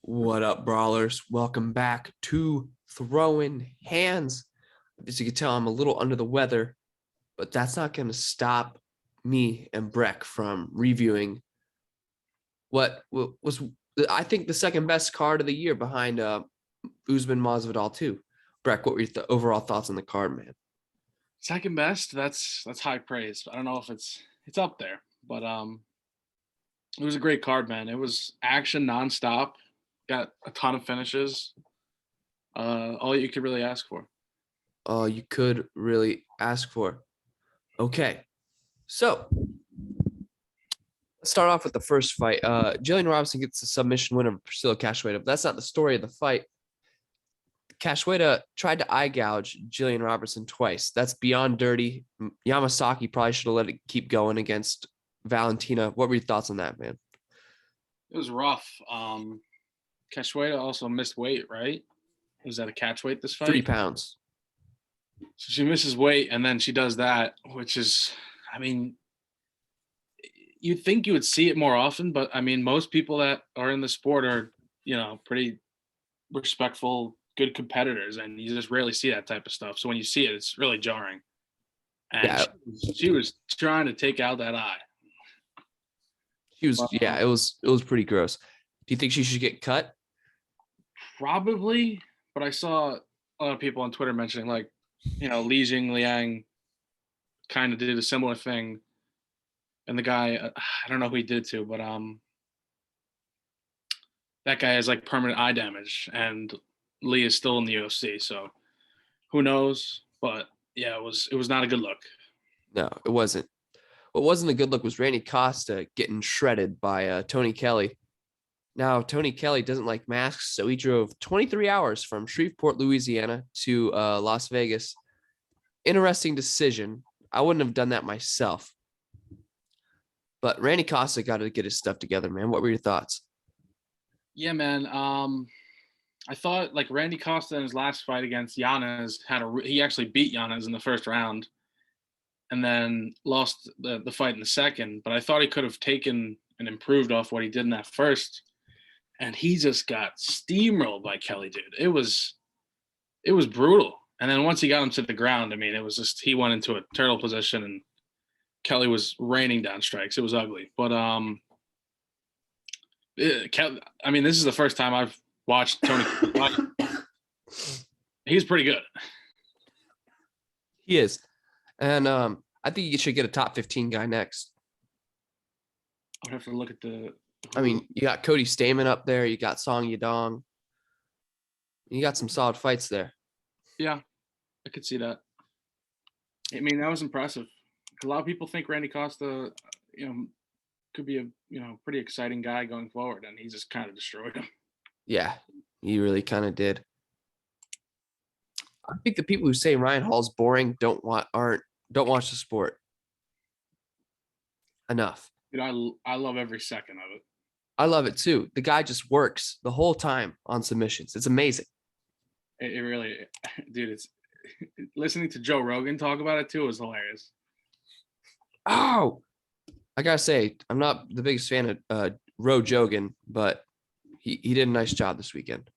What up, brawlers? Welcome back to Throwin Hands. As you can tell, I'm a little under the weather, but that's not going to stop me and Breck from reviewing what was, I think, the second best card of the year behind Usman Masvidal 2. Breck, what were your overall thoughts on the card, man? Second best, that's high praise. I don't know if it's up there, but it was a great card, man. It was action nonstop. Got a ton of finishes. All you could really ask for. All you could really ask for. Okay, so let's start off with the first fight. Jillian Robinson gets the submission win over Priscilla Cachoeira, but that's not the story of the fight. Cachoeira tried to eye gouge Jillian Robertson twice. That's beyond dirty. Yamasaki probably should have let it keep going against Valentina. What were your thoughts on that, man? It was rough. Cachoeira also missed weight, right? Was that a catch weight this fight? 3 pounds. So she misses weight, and then she does that, which is, I mean, you'd think you would see it more often, but I mean, most people that are in the sport are, pretty respectful, good competitors, and you just rarely see that type of stuff. So when you see it, it's really jarring. And Yeah. she was trying to take out that eye. She was, it was pretty gross. Do you think she should get cut? Probably, but I saw a lot of people on Twitter mentioning, like, Li Jingliang kind of did a similar thing. And the guy, I don't know who he did to, but that guy has like permanent eye damage, and Lee is still in the UFC, so who knows? But yeah, it was not a good look. No, it wasn't. What wasn't a good look was Randy Costa getting shredded by Tony Kelly. Now, Tony Kelly doesn't like masks, so he drove 23 hours from Shreveport, Louisiana to Las Vegas. Interesting decision. I wouldn't have done that myself. But Randy Costa got to get his stuff together, man. What were your thoughts? Yeah, man. I thought, like, Randy Costa in his last fight against Yanez he actually beat Yanez in the first round and then lost the fight in the second. But I thought he could have taken and improved off what he did in that first. And he just got steamrolled by Kelly, dude. It was brutal. And then once he got him to the ground, I mean, it was just, he went into a turtle position and Kelly was raining down strikes. It was ugly. But I mean, this is the first time I've watched Tony. He's pretty good. He is. And I think you should get a top 15 guy next. I'd have to look at I mean, you got Cody Stamen up there. You got Song Yadong. You got some solid fights there. Yeah, I could see that. I mean, that was impressive. A lot of people think Randy Costa, could be a pretty exciting guy going forward, and he just kind of destroyed him. Yeah, he really kind of did. I think the people who say Ryan Hall's boring don't watch the sport enough. I love every second of it. I love it too. The guy just works the whole time on submissions. It's amazing. It really, dude. It's listening to Joe Rogan talk about it too was hilarious. Oh, I gotta say, I'm not the biggest fan of Ro Jogan, but he did a nice job this weekend.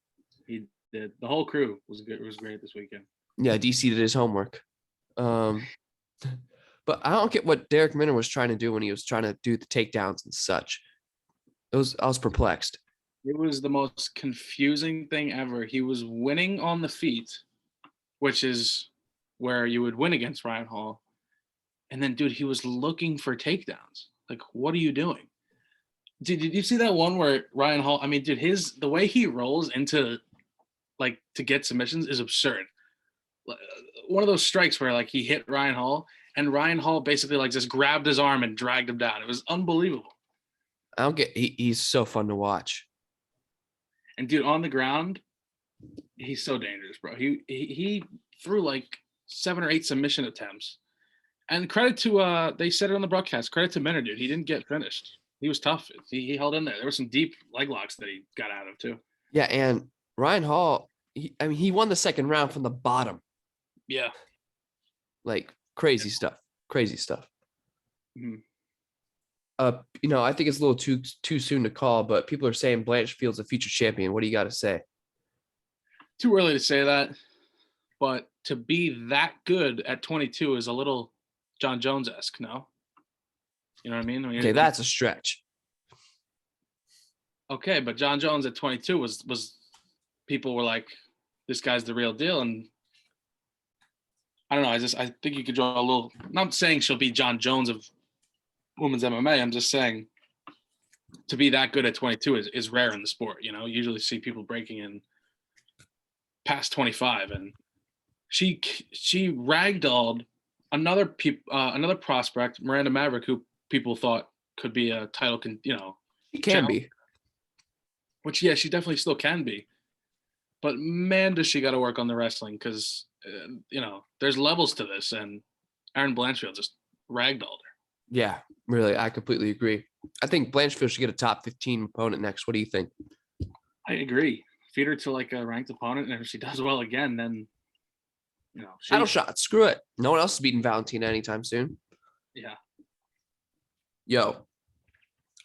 He did. The whole crew was good. It was great this weekend. Yeah, DC did his homework. But I don't get what Derek Minner was trying to do when he was trying to do the takedowns and such. I was perplexed. It was the most confusing thing ever. He was winning on the feet, which is where you would win against Ryan Hall. And then, dude, he was looking for takedowns. Like, what are you doing? Did you see that one where Ryan Hall, I mean, dude, the way he rolls into, like, to get submissions is absurd. One of those strikes where, like, he hit Ryan Hall, and Ryan Hall basically, like, just grabbed his arm and dragged him down. It was unbelievable. He's so fun to watch. And, dude, on the ground, he's so dangerous, bro. He threw, like, 7 or 8 submission attempts. And credit to, they said it on the broadcast, credit to Minner, dude. He didn't get finished. He was tough. He held in there. There were some deep leg locks that he got out of, too. Yeah, and Ryan Hall, he won the second round from the bottom. Yeah. Like, crazy stuff. Crazy stuff. Mm-hmm. I think it's a little too soon to call, but people are saying Blanchfield's a future champion. What do you got to say? Too early to say that, but to be that good at 22 is a little John Jones-esque, no? You know what I mean? Okay, that's a stretch. Okay, but John Jones at 22 was people were like, this guy's the real deal, and I don't know. I think you could draw a little. I'm not saying she'll be John Jones of women's MMA. I'm just saying to be that good at 22 is rare in the sport. You usually see people breaking in past 25, and she ragdolled another prospect, Miranda Maverick, who people thought could be a title. He can be. Which, yeah, she definitely still can be. But man, does she got to work on the wrestling because, there's levels to this. And Erin Blanchfield just ragdolled her. Yeah, really. I completely agree. I think Blanchfield should get a top 15 opponent next. What do you think? I agree. Feed her to like a ranked opponent. And if she does well again, then, Title shot. Screw it. No one else is beating Valentina anytime soon. Yeah. Yo,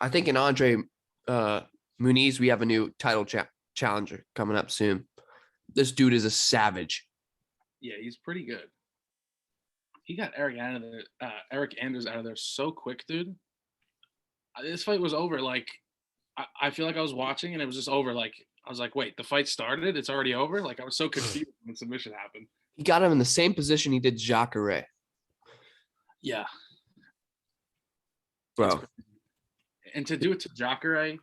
I think in Andre Muniz, we have a new title challenger coming up soon. This dude is a savage. Yeah, he's pretty good. He got Eric Anders out of there so quick, dude. This fight was over. Like, I feel like I was watching and it was just over. Like, I was like, wait, the fight started? It's already over? Like, I was so confused when submission happened. He got him in the same position he did Jacare. Yeah. Bro. And to do it to Jacare,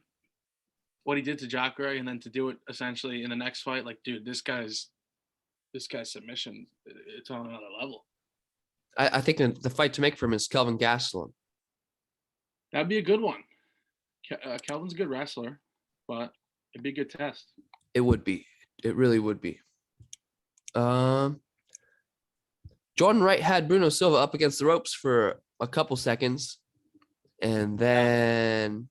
what he did to Jacare, and then to do it essentially in the next fight, like, dude, this guy's submission, it's on another level. I think the fight to make for him is Kelvin Gastelum. That'd be a good one. Kelvin's a good wrestler, but it'd be a good test. It would be. It really would be. Jordan Wright had Bruno Silva up against the ropes for a couple seconds, and then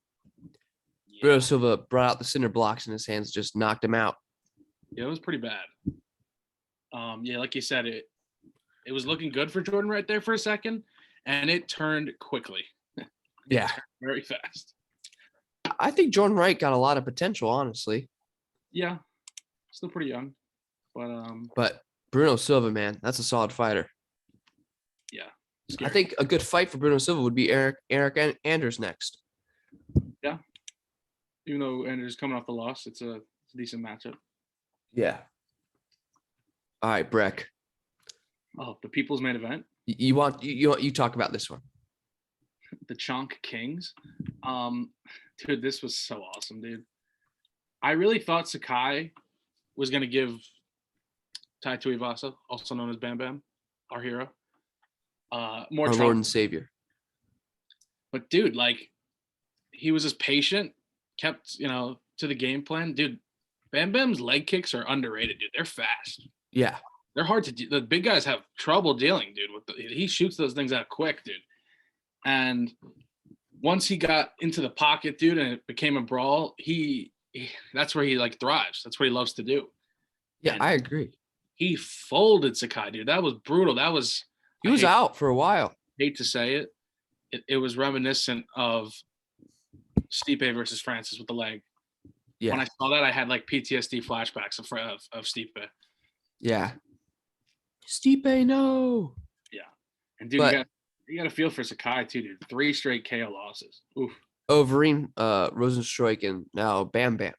Bruno Silva brought out the cinder blocks in his hands, just knocked him out. Yeah, it was pretty bad. Yeah, like you said, it was looking good for Jordan right there for a second, and it turned quickly. Yeah, very fast. I think Jordan Wright got a lot of potential, honestly. Yeah, still pretty young, but Bruno Silva, man, that's a solid fighter. Yeah, I think a good fight for Bruno Silva would be Eric Anders next. Yeah, even though Anders is coming off the loss, it's a decent matchup. Yeah. All right, Breck. Oh, the people's main event. You talk about this one. The Chonk Kings. Dude, this was so awesome, dude. I really thought Sakai was gonna give Tai Tuivasa, also known as Bam Bam, our hero, more Our trouble. Lord and Savior. But dude, like, he was just patient, kept to the game plan. Dude, Bam Bam's leg kicks are underrated, dude. They're fast. Yeah. They're hard to do. The big guys have trouble dealing, dude. He shoots those things out quick, dude. And once he got into the pocket, dude, and it became a brawl, that's where he like thrives. That's what he loves to do. Yeah, And I agree. he folded Sakai, dude. That was brutal. He was out for a while. Hate to say it. It was reminiscent of Stipe versus Francis with the leg. Yeah. When I saw that, I had like PTSD flashbacks of Stipe. Yeah. Stipe, no. Yeah. And dude, you got to feel for Sakai too, dude. 3 straight KO losses. Oof. Overeem, Rosenstruik, and now Bam Bam.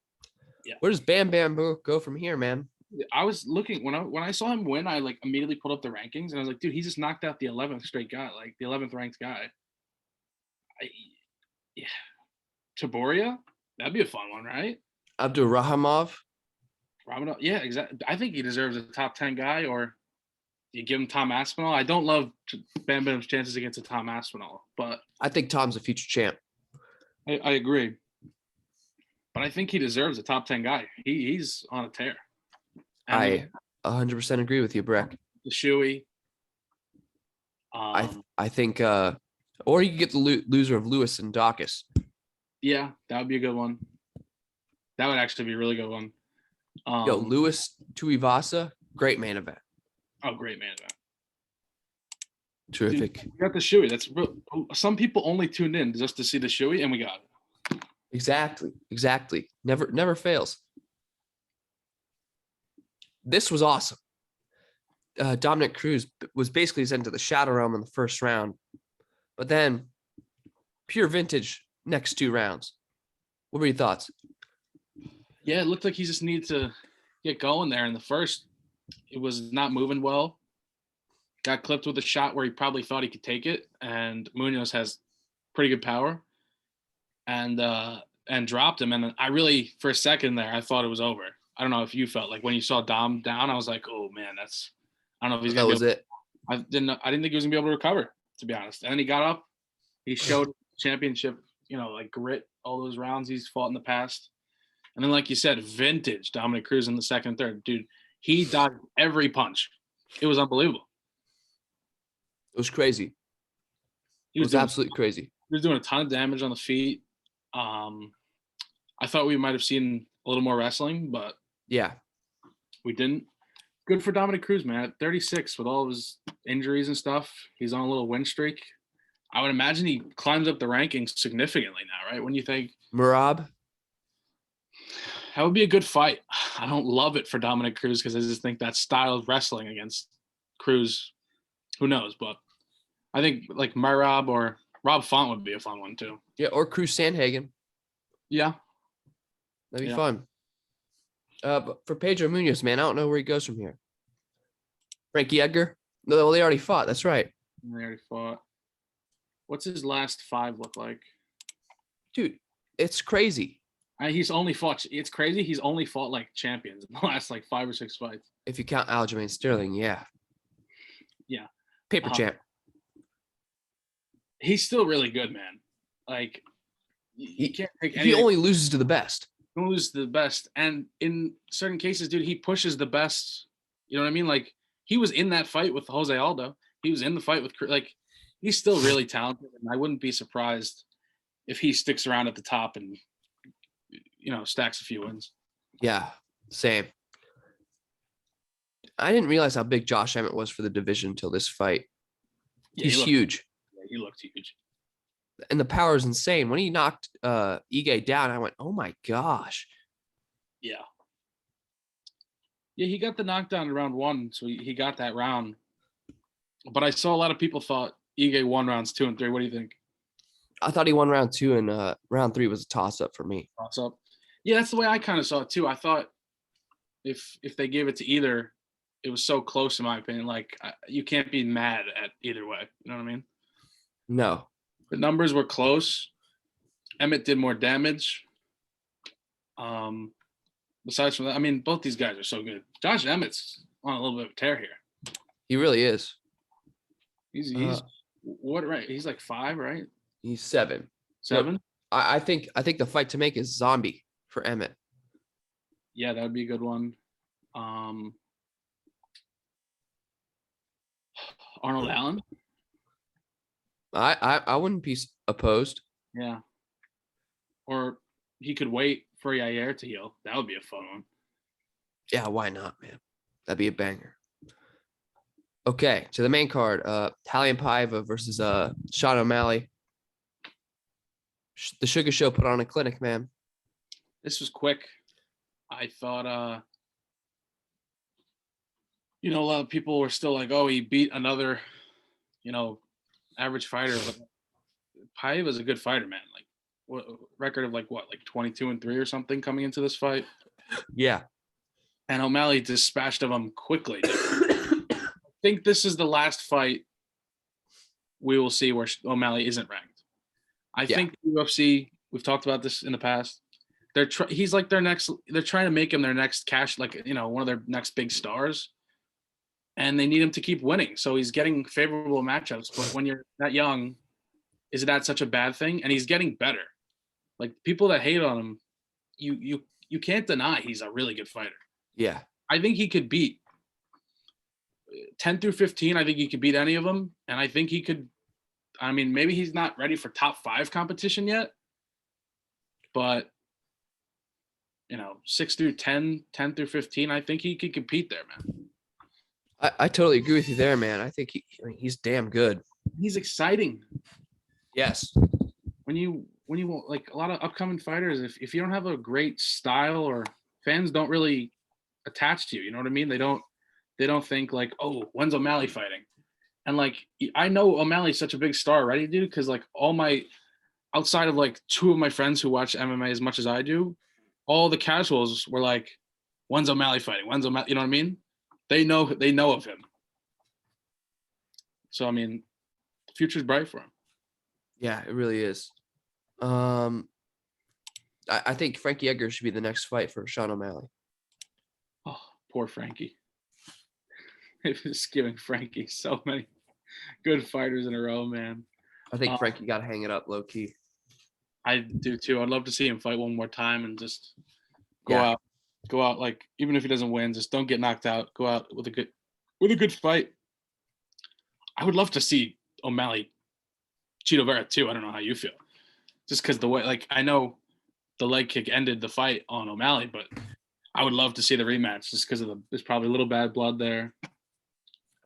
Yeah. Where does Bam Bam go from here, man? I was looking when I saw him win, I like immediately pulled up the rankings and I was like, dude, he just knocked out the 11th straight guy, like the 11th ranked guy. Yeah. Taboria, that'd be a fun one, right? Abdul Rahamov. Yeah, exactly. I think he deserves a top 10 guy, or you give him Tom Aspinall. I don't love Bam Bam's chances against a Tom Aspinall, but I think Tom's a future champ. I agree. But I think he deserves a top 10 guy. He's on a tear. And I 100% agree with you, Breck. The Shuey. I think, or you could get the loser of Lewis and Dawkins. Yeah, that would be a good one. That would actually be a really good one. Lewis Tuivasa, great main event. Oh, great main event. Terrific. Dude, we got the shoey. That's real. Some people only tuned in just to see the shoey, and we got it. Exactly. Never fails. This was awesome. Dominic Cruz was basically sent to the shadow realm in the first round, but then pure vintage next 2 rounds. What were your thoughts? Yeah, it looked like he just needed to get going there in the first. It was not moving well. Got clipped with a shot where he probably thought he could take it, and Munoz has pretty good power, and dropped him. And I really, for a second there, I thought it was over. I don't know if you felt like when you saw Dom down, I was like, oh man, I don't know if he's That gonna was it. I didn't think he was gonna be able to recover, to be honest. And then he got up, he showed championship, like grit, all those rounds he's fought in the past. And then, like you said, vintage Dominic Cruz in the second and third. Dude, he dodged every punch. It was unbelievable. It was crazy. It was absolutely crazy. He was doing a ton of damage on the feet. I thought we might have seen a little more wrestling, but Yeah. we didn't. Good for Dominic Cruz, man. At 36, with all of his injuries and stuff, he's on a little win streak. I would imagine he climbs up the rankings significantly now, right? When you think Merab? that would be a good fight. I don't love it for Dominic Cruz because I just think that style of wrestling against Cruz, who knows? But I think like Merab or Rob Font would be a fun one too. Yeah, or Cruz Sandhagen. Yeah. That'd be fun. But for Pedro Munoz, man, I don't know where he goes from here. Frankie Edgar? No, they already fought. That's right. They already fought. What's his last 5 look like? Dude, it's crazy. He's only fought. It's crazy. He's only fought like champions in the last like 5 or 6 fights. If you count Aljamain Sterling, yeah. Yeah. Paper champ. He's still really good, man. Like he can't take anything. He only loses to the best. He loses to the best, and in certain cases, dude, he pushes the best. You know what I mean? Like he was in that fight with Jose Aldo. He was in the fight with he's still really talented, and I wouldn't be surprised if he sticks around at the top and stacks a few wins. Yeah, same. I didn't realize how big Josh Emmett was for the division until this fight. Yeah, he's huge. Yeah, he looked huge. And the power is insane. When he knocked Ige down, I went, oh my gosh. Yeah. Yeah, he got the knockdown in round 1, so he got that round. But I saw a lot of people thought Ige won rounds 2 and 3. What do you think? I thought he won round 2, and round 3 was a toss-up for me. Toss-up? Yeah, that's the way I kind of saw it too. I thought if they gave it to either, it was so close in my opinion. Like you can't be mad at either way. You know what I mean? No. The numbers were close. Emmett did more damage. Besides from that, I mean, both these guys are so good. Josh Emmett's on a little bit of a tear here. He really is. He's what, right? He's like 5, right? He's 7. 7? Look, I think the fight to make is Zombie for Emmett. Yeah, that would be a good one. Arnold Allen. I wouldn't be opposed. Yeah. Or he could wait for Yair to heal. That would be a fun one. Yeah, why not, man? That'd be a banger. Okay, to the main card. Talion Paiva versus Sean O'Malley. The Sugar Show put on a clinic, man. This was quick. I thought a lot of people were still like, oh, he beat another, average fighter. But Paiva's a good fighter, man. Like what record of like 22 and 3 or something coming into this fight. Yeah. And O'Malley dispatched of him quickly. I think this is the last fight we will see where O'Malley isn't ranked. I think the UFC, we've talked about this in the past. He's like their next. They're trying to make him their next cash, one of their next big stars, and they need him to keep winning. So he's getting favorable matchups. But when you're that young, is that such a bad thing? And he's getting better. Like people that hate on him, you can't deny he's a really good fighter. Yeah, I think he could beat 10 through 15. I think he could beat any of them, and I think he could. I mean, maybe he's not ready for top 5 competition yet, but 6 through 10, 10 through 15, I think he could compete there, man. I totally agree with you there, man. I think he's damn good. He's exciting. Yes. When you want, like, a lot of upcoming fighters, if you don't have a great style, or fans don't really attach to you, you know what I mean? They don't think like, oh, when's O'Malley fighting? And like, I know O'Malley's such a big star already, dude, because like all my outside of like two of my friends who watch MMA as much as I do, all the casuals were like, when's O'Malley fighting? When's O'Malley? You know what I mean? They know of him. So I mean, the future's bright for him. Yeah, it really is. I think Frankie Edgar should be the next fight for Sean O'Malley. Oh, poor Frankie. It was giving Frankie so many good fighters in a row, man. I think Frankie got to hang it up low key. I do too. I'd love to see him fight one more time and just go out like, even if he doesn't win, just don't get knocked out. Go out with a good fight. I would love to see O'Malley Cheeto Vera too. I don't know how you feel. Just because the way, like, I know the leg kick ended the fight on O'Malley, but I would love to see the rematch just because there's probably a little bad blood there. I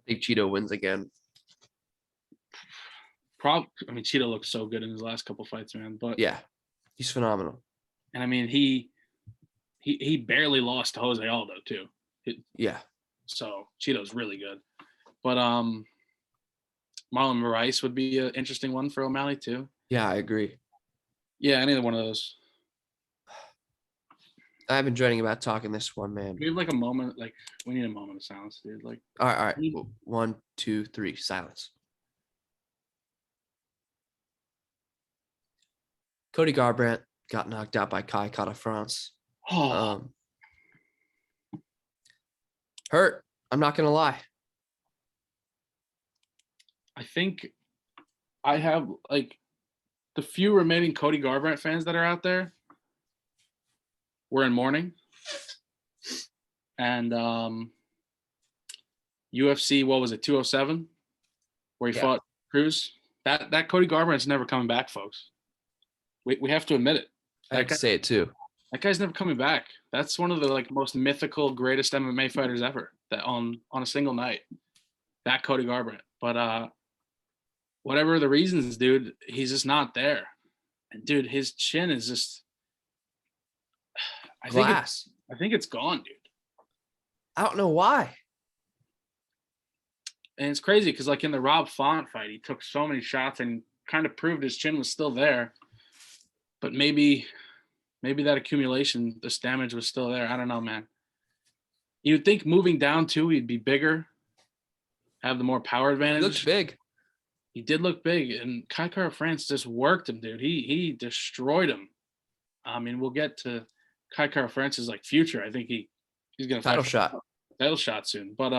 think Cheeto wins again. I mean, Cheeto looked so good in his last couple fights, man. But yeah, he's phenomenal. And I mean, he barely lost to Jose Aldo too. Yeah. So Cheeto's really good. But Marlon Moraes would be an interesting one for O'Malley too. Yeah, I agree. Yeah, any one of those. I've been dreading about talking this one, man. We have like a moment, like we need a moment of silence, dude. Like, all right. 1, 2, 3, silence. Cody Garbrandt got knocked out by Kai Kara-France. Hurt. I'm not gonna lie. I think I have like the few remaining Cody Garbrandt fans that are out there were in mourning. And UFC, what was it, 207, where he fought Cruz. That Cody Garbrandt's never coming back, folks. We have to admit it. I have to say it too. That guy's never coming back. That's one of the like most mythical, greatest MMA fighters ever. That on a single night, that Cody Garbrandt. But whatever the reasons, dude, he's just not there. And dude, his chin is just glass. I think it's gone, dude. I don't know why. And it's crazy because like in the Rob Font fight, he took so many shots and kind of proved his chin was still there. But maybe that accumulation, this damage was still there. I don't know, man. You'd think moving down too, he'd be bigger, have the more power advantage. He looks big. He did look big, and Kai Kara-France just worked him, dude. He destroyed him. I mean, we'll get to Kai Kara-France's like future. I think he's gonna title shot soon. But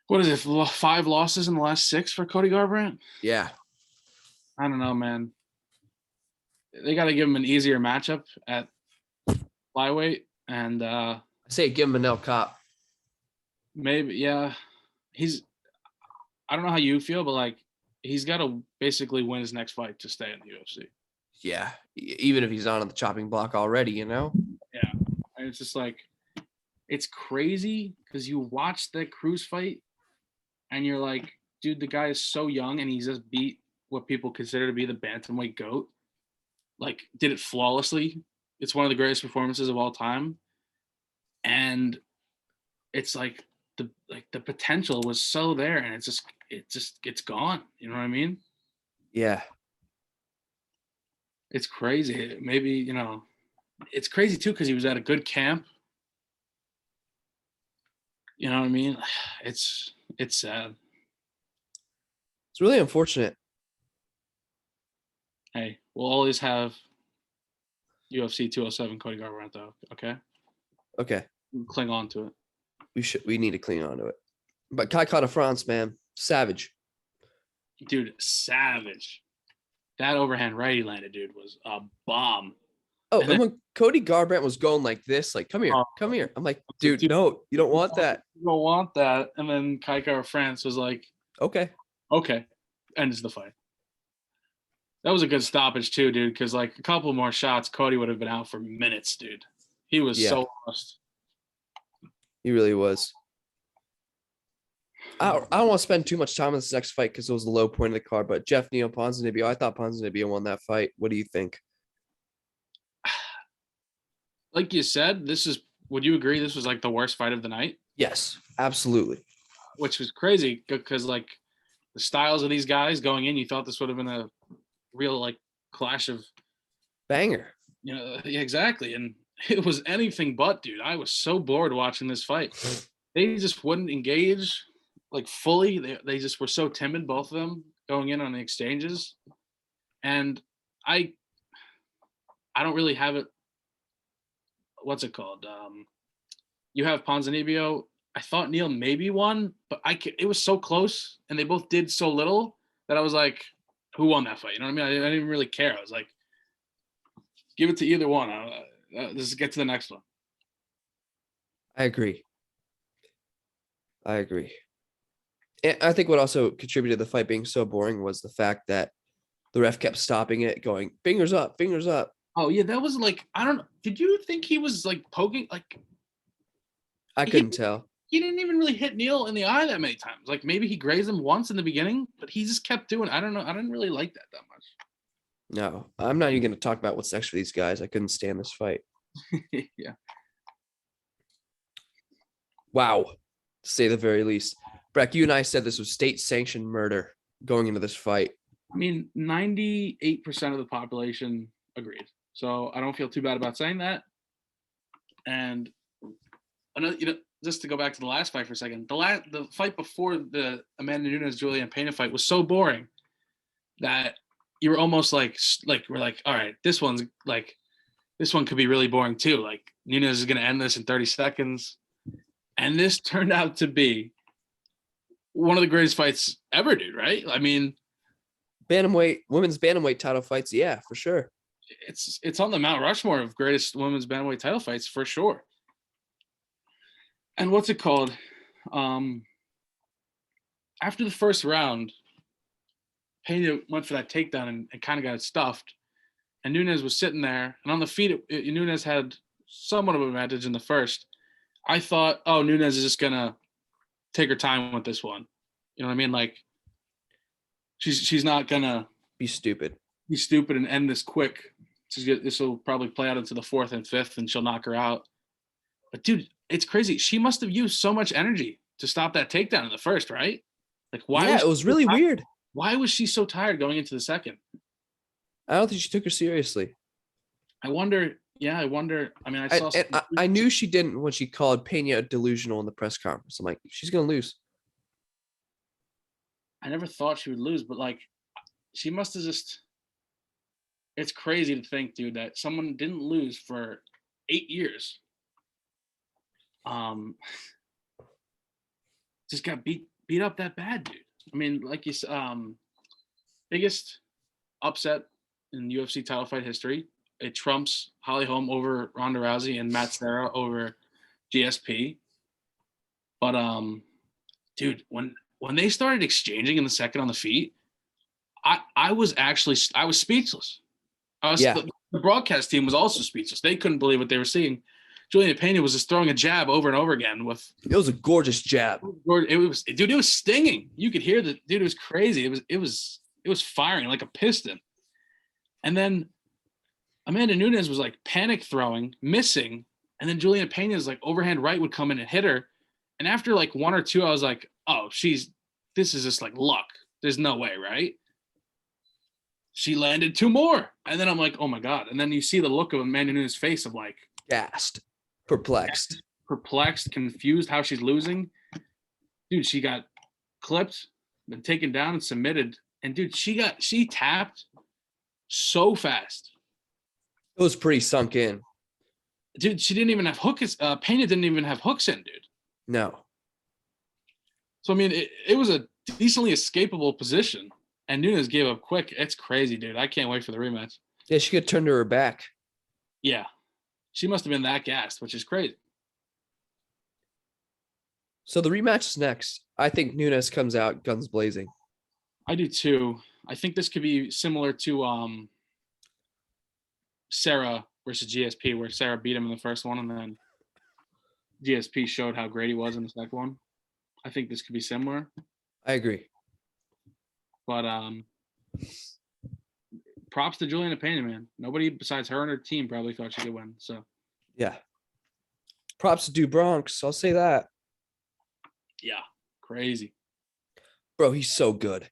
what is it? 5 losses in the last 6 for Cody Garbrandt? Yeah. I don't know, man. They got to give him an easier matchup at flyweight, and I say give him a no cop. Maybe, yeah. I don't know how you feel, but like he's got to basically win his next fight to stay in the UFC. Yeah, even if he's on the chopping block already, you know. Yeah, and it's just like it's crazy because you watch the Cruz fight, and you're like, dude, the guy is so young, and he's just beat what people consider to be the bantamweight GOAT. Like, did it flawlessly. It's one of the greatest performances of all time. And it's like the potential was so there, and it's gone. You know what I mean? Yeah. It's crazy. Maybe, it's crazy too because he was at a good camp. You know what I mean? It's sad. It's really unfortunate. Hey, we'll always have UFC 207 Cody Garbrandt though. Okay. We'll cling on to it. We need to cling on to it. But Kai Kara-France, man, savage. Dude, savage. That overhand right he landed, dude, was a bomb. Oh, and when Cody Garbrandt was going like this, like, come here. I'm like, dude, no, you don't want that. You don't want that. And then Kai Kara-France was like, okay. Ends the fight. That was a good stoppage too, dude, because like a couple more shots, Cody would have been out for minutes, dude. He was so lost. He really was. I don't want to spend too much time on this next fight because it was the low point of the card. But Jeff Neal, Ponzinibbio, I thought Ponzinibbio won that fight. What do you think? Like you said, would you agree this was like the worst fight of the night? Yes, absolutely. Which was crazy because like the styles of these guys going in, you thought this would have been a real like clash of, Banger. yeah, exactly. And it was anything but, dude. I was so bored watching this fight. They just wouldn't engage like fully. They just were so timid, both of them, going in on the exchanges. And I don't really have it. What's it called? You have Ponzinibbio. I thought Neal maybe won, but it was so close, and they both did so little that I was like, who won that fight? You know what I mean? I didn't really care. I was like, give it to either one. Let's get to the next one. I agree. And I think what also contributed to the fight being so boring was the fact that the ref kept stopping it, going, fingers up, fingers up. Oh yeah, that was like, I don't know. Did you think he was like poking? Like I couldn't tell. he didn't even really hit Neal in the eye that many times. Like maybe he grazed him once in the beginning, but he just kept doing. I don't know. I didn't really like that much. No, I'm not even going to talk about what's next for these guys. I couldn't stand this fight. Yeah. Wow, to say the very least. Breck, you and I said this was state-sanctioned murder going into this fight. I mean, 98% of the population agreed. So I don't feel too bad about saying that. And another, just to go back to the last fight for a second, the fight before the Amanda Nunes Julianne Pena fight was so boring that you were almost like we're like, all right, this one could be really boring too. Like Nunes is going to end this in 30 seconds, and this turned out to be one of the greatest fights ever, dude. Right? I mean, women's bantamweight title fights, yeah, for sure. It's on the Mount Rushmore of greatest women's bantamweight title fights for sure. And what's it called? After the first round, Pena went for that takedown and kind of got stuffed. And Nunes was sitting there, and on the feet, Nunes had somewhat of an advantage in the first. I thought, oh, Nunes is just gonna take her time with this one. You know what I mean? Like, she's not gonna be stupid and end this quick. This will probably play out into the fourth and fifth, and she'll knock her out. But dude, it's crazy. She must have used so much energy to stop that takedown in the first, right? Like, why? Yeah, it was really weird. Why was she so tired going into the second? I don't think she took her seriously. I wonder. Yeah, I wonder. I mean, I knew she didn't when she called Pena delusional in the press conference. I'm like, she's gonna lose. I never thought she would lose, but like, she must have just. It's crazy to think, dude, that someone didn't lose for 8 years. Just got beat up that bad, dude. I mean, like you said, biggest upset in UFC title fight history. It trumps Holly Holm over Ronda Rousey and Matt Serra over GSP. But dude, when they started exchanging in the second on the feet, I was speechless. The broadcast team was also speechless. They couldn't believe what they were seeing. Julianne Pena was just throwing a jab over and over again. It was a gorgeous jab. It was stinging. You could hear the dude. It was crazy. It was firing like a piston. And then Amanda Nunes was like panic throwing, missing, and then Julianne Pena's like overhand right would come in and hit her. And after like one or two, I was like, oh, this is just like luck. There's no way, right? She landed two more. And then I'm like, oh my God. And then you see the look of Amanda Nunes' face of like, gassed, perplexed, confused how she's losing. Dude, she got clipped, then taken down and submitted. And dude, she tapped so fast. It was pretty sunk in. Dude, she didn't even have hooks. Pena didn't even have hooks in, dude. No. So, I mean, it was a decently escapable position. And Nunes gave up quick. It's crazy, dude. I can't wait for the rematch. Yeah, she could turn to her back. Yeah. She must have been that gassed, which is crazy. So the rematch is next. I think Nunes comes out guns blazing. I do too. I think this could be similar to Sarah versus GSP, where Sarah beat him in the first one, and then GSP showed how great he was in the second one. I think this could be similar. I agree. But props to Juliana Pena, man. Nobody besides her and her team probably thought she could win. So Yeah. Props to Do Bronx. I'll say that. yeah, crazy. Bro, he's so good.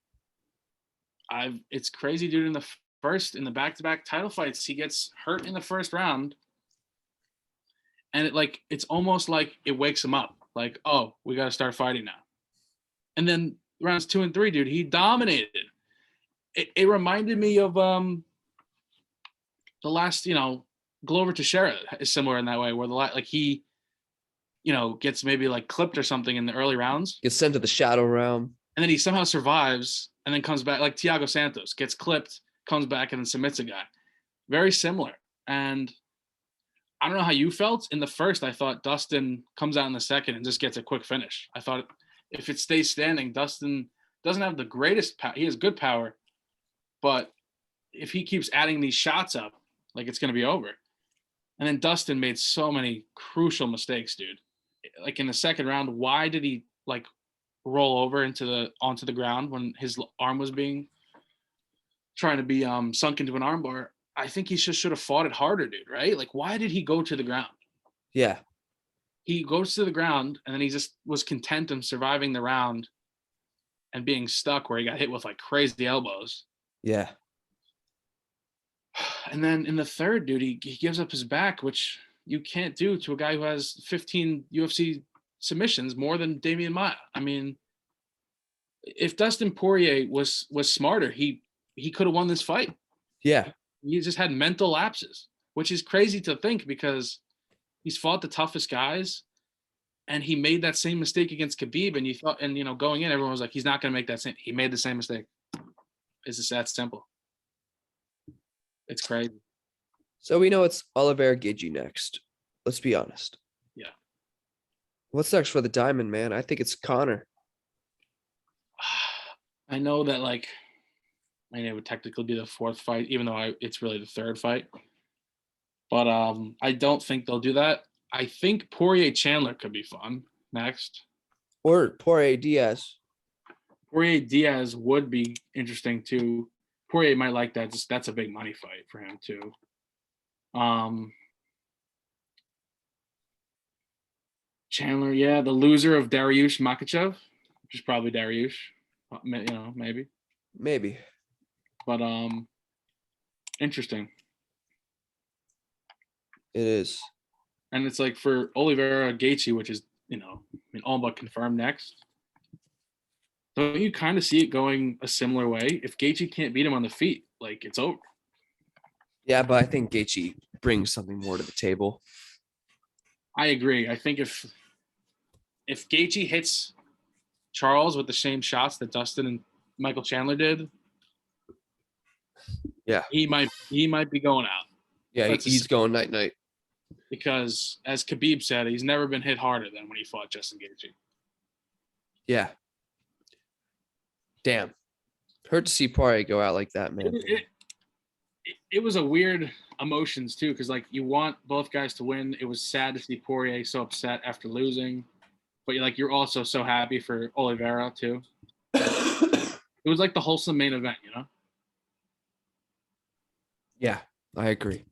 It's crazy, dude. In the back-to-back title fights, he gets hurt in the first round, and it's almost like it wakes him up. Like, oh, we got to start fighting now. And then rounds 2 and 3, dude, he dominated. It reminded me of the last, Glover Teixeira is similar in that way, where he, gets maybe like clipped or something in the early rounds, Gets sent to the shadow realm. and then he somehow survives and then comes back, like Thiago Santos gets clipped, comes back, and then submits a guy. Very similar. And I don't know how you felt in the first. I thought Dustin comes out in the second and just gets a quick finish. I thought if it stays standing, Dustin doesn't have the greatest power. He has good power, but if he keeps adding these shots up, it's going to be over. And then Dustin made so many crucial mistakes, dude. Like in the second round, why did he roll over onto the ground when his arm was trying to be sunk into an armbar? I think he just should have fought it harder, dude, right? Why did he go to the ground? Yeah. He goes to the ground, and then he just was content in surviving the round and being stuck where he got hit with crazy elbows. Yeah. And then in the third, dude, he gives up his back, which you can't do to a guy who has 15 UFC submissions, more than Damian Maia. I mean, if Dustin Poirier was smarter, he could have won this fight. Yeah. He just had mental lapses, which is crazy to think because he's fought the toughest guys, and he made that same mistake against Khabib. And you thought, going in, everyone was like, he's not going to make that same. He made the same mistake. It's just that simple. It's crazy. So we know it's Oliveira Gaethje next. Let's be honest. Yeah. What's next for the Diamond, man? I think it's Connor. I know that it would technically be the fourth fight, even though it's really the third fight. But I don't think they'll do that. I think Poirier Chandler could be fun next. Or Poirier Diaz. Poirier Diaz would be interesting too. Poirier might like that. That's a big money fight for him too. Chandler, yeah, the loser of Dariush Makhachev, which is probably Dariush, maybe. Maybe. But interesting. It is. And it's for Oliveira Gaethje, which is all but confirmed next. Don't you kind of see it going a similar way? If Gaethje can't beat him on the feet, it's over. Yeah, but I think Gaethje brings something more to the table. I agree. I think if Gaethje hits Charles with the same shots that Dustin and Michael Chandler did, yeah, he might be going out. Yeah, he's going night. Because as Khabib said, he's never been hit harder than when he fought Justin Gaethje. Yeah. Damn. Hurt to see Poirier go out like that, man. It was a weird emotions too, because you want both guys to win. It was sad to see Poirier so upset after losing, but you're also so happy for Oliveira too. It was the wholesome main event, Yeah, I agree.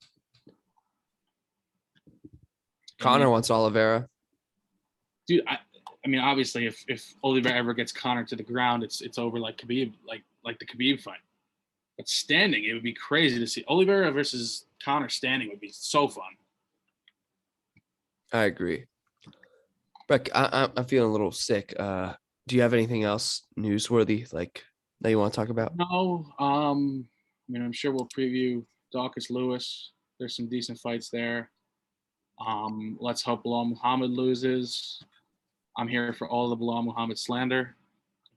Connor wants Oliveira. Dude, I mean, obviously, if Oliveira ever gets Connor to the ground, it's over like Khabib, like the Khabib fight. But standing, it would be crazy to see Oliveira versus Connor standing would be so fun. I agree. Breck, I'm feeling a little sick. Do you have anything else newsworthy that you want to talk about? No. I mean, I'm sure we'll preview Daukaus Lewis. There's some decent fights there. Let's hope Bilal Muhammad loses. I'm here for all the Bilal Muhammad slander.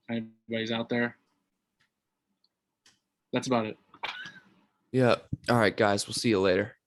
If anybody's out there. That's about it. Yeah. All right, guys. We'll see you later.